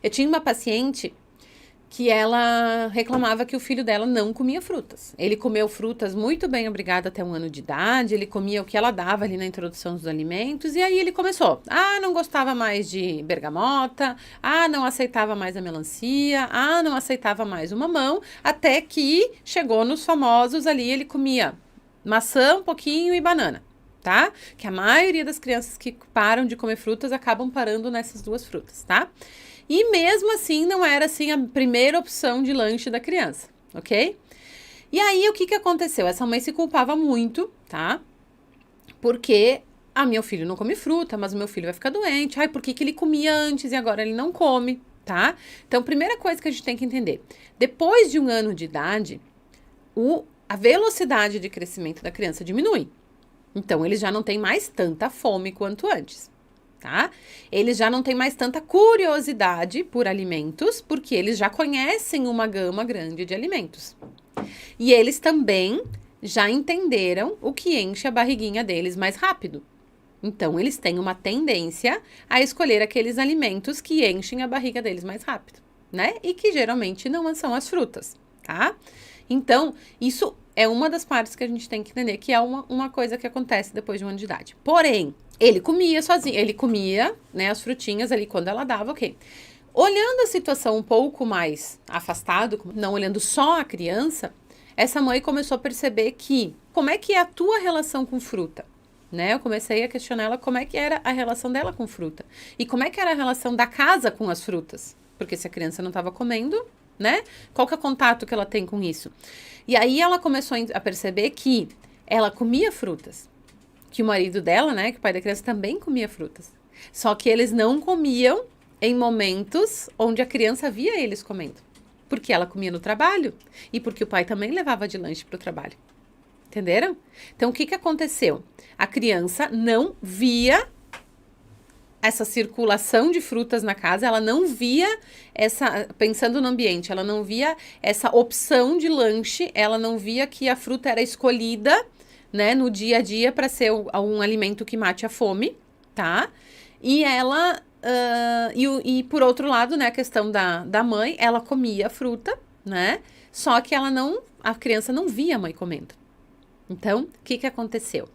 Eu tinha uma paciente que ela reclamava que o filho dela não comia frutas. Ele comeu frutas muito bem, obrigado, até 1 ano de idade. Ele comia o que ela dava ali na introdução dos alimentos. E aí ele começou. Não gostava mais de bergamota. Não aceitava mais a melancia. Não aceitava mais o mamão. Até que chegou nos famosos ali, ele comia maçã um pouquinho e banana. Tá? Que a maioria das crianças que param de comer frutas acabam parando nessas 2 frutas, tá? E mesmo assim, não era assim a primeira opção de lanche da criança, ok? E aí, o que aconteceu? Essa mãe se culpava muito, tá? Porque, meu filho não come fruta, mas o meu filho vai ficar doente. Por que ele comia antes e agora ele não come, tá? Então, primeira coisa que a gente tem que entender. Depois de 1 ano de idade, a velocidade de crescimento da criança diminui. Então, eles já não têm mais tanta fome quanto antes. Tá? Eles já não têm mais tanta curiosidade por alimentos, porque eles já conhecem uma gama grande de alimentos. E eles também já entenderam o que enche a barriguinha deles mais rápido. Então, eles têm uma tendência a escolher aqueles alimentos que enchem a barriga deles mais rápido, né? E que geralmente não são as frutas, tá? Então, isso é uma das partes que a gente tem que entender, que é uma coisa que acontece depois de 1 ano de idade. Porém, ele comia sozinho, ele comia, né, as frutinhas ali quando ela dava, ok. Olhando a situação um pouco mais afastado, não olhando só a criança, essa mãe começou a perceber que, como é que é a tua relação com fruta? Né? Eu comecei a questionar ela como é que era a relação dela com fruta. E como é que era a relação da casa com as frutas. Porque se a criança não estava comendo, né? Qual que é o contato que ela tem com isso? E aí ela começou a perceber que ela comia frutas. Que o marido dela, né, que o pai da criança também comia frutas. Só que eles não comiam em momentos onde a criança via eles comendo. Porque ela comia no trabalho e porque o pai também levava de lanche para o trabalho. Entenderam? Então, o que aconteceu? A criança não via essa circulação de frutas na casa, ela não via pensando no ambiente, ela não via essa opção de lanche, ela não via que a fruta era escolhida, né, no dia a dia para ser um alimento que mate a fome, tá? E ela, e por outro lado, né, a questão da mãe, ela comia fruta, né? Só que a criança não via a mãe comendo. Então, o que aconteceu?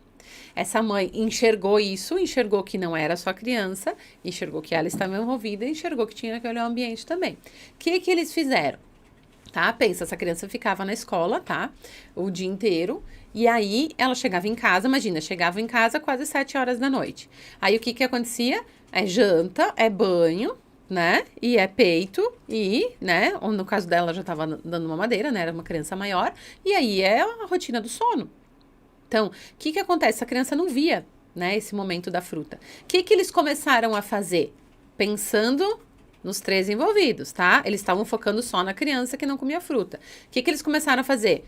Essa mãe enxergou isso, enxergou que não era só a criança, enxergou que ela estava envolvida, enxergou que tinha que olhar o ambiente também. O que eles fizeram? Tá? Pensa, essa criança ficava na escola, tá? O dia inteiro. E aí, ela chegava em casa, imagina, chegava em casa quase 7 horas da noite. Aí, o que acontecia? É janta, é banho, né? E é peito e, né? Ou no caso dela, já estava dando uma madeira, né? Era uma criança maior. E aí, é a rotina do sono. Então, o que acontece? Essa criança não via, né, esse momento da fruta. O que eles começaram a fazer? Pensando nos 3 envolvidos, tá? Eles estavam focando só na criança que não comia fruta. O que eles começaram a fazer?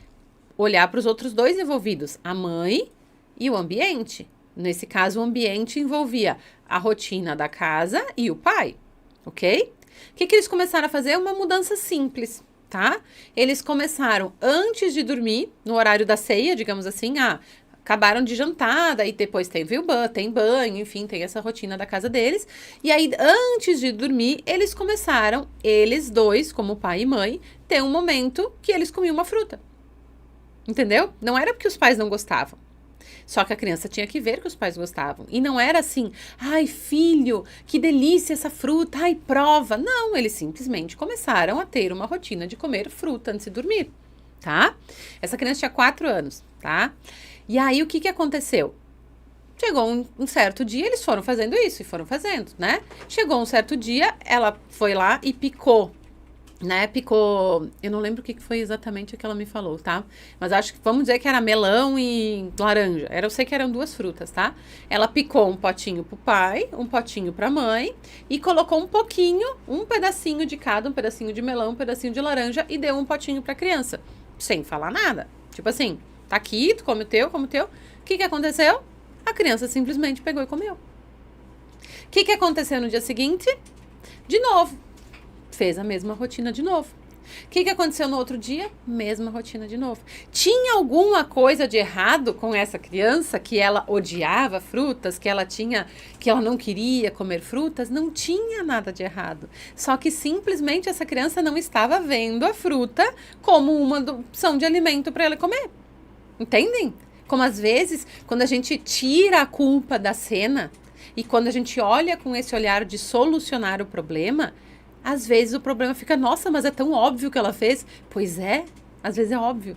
Olhar para os outros 2 envolvidos, a mãe e o ambiente. Nesse caso, o ambiente envolvia a rotina da casa e o pai, ok? O que eles começaram a fazer? Uma mudança simples. Tá? Eles começaram antes de dormir, no horário da ceia, digamos assim, acabaram de jantar, daí depois tem banho, enfim, tem essa rotina da casa deles. E aí, antes de dormir, eles começaram, eles 2, como pai e mãe, ter um momento que eles comiam uma fruta. Entendeu? Não era porque os pais não gostavam. Só que a criança tinha que ver que os pais gostavam. E não era assim, ai filho, que delícia essa fruta, ai prova. Não, eles simplesmente começaram a ter uma rotina de comer fruta antes de dormir, tá? Essa criança tinha 4 anos, tá? E aí o que aconteceu? Chegou um certo dia, eles foram fazendo isso e foram fazendo, né? Chegou um certo dia, ela foi lá e picou, né, eu não lembro o que foi exatamente que ela me falou, tá? Mas acho que, vamos dizer que era melão e laranja. Eu sei que eram 2 frutas, tá? Ela picou um potinho pro pai, um potinho pra mãe e colocou um pedacinho de cada, um pedacinho de melão, um pedacinho de laranja e deu um potinho pra criança, sem falar nada. Tipo assim, tá aqui, tu come o teu, come o teu. O que aconteceu? A criança simplesmente pegou e comeu. O que aconteceu no dia seguinte? De novo. Fez a mesma rotina de novo. O que aconteceu no outro dia? Mesma rotina de novo. Tinha alguma coisa de errado com essa criança, que ela odiava frutas, que ela não queria comer frutas? Não tinha nada de errado. Só que simplesmente essa criança não estava vendo a fruta como uma opção de alimento para ela comer. Entendem? Como às vezes, quando a gente tira a culpa da cena e quando a gente olha com esse olhar de solucionar o problema, às vezes o problema fica, nossa, mas é tão óbvio que ela fez. Pois é, às vezes é óbvio.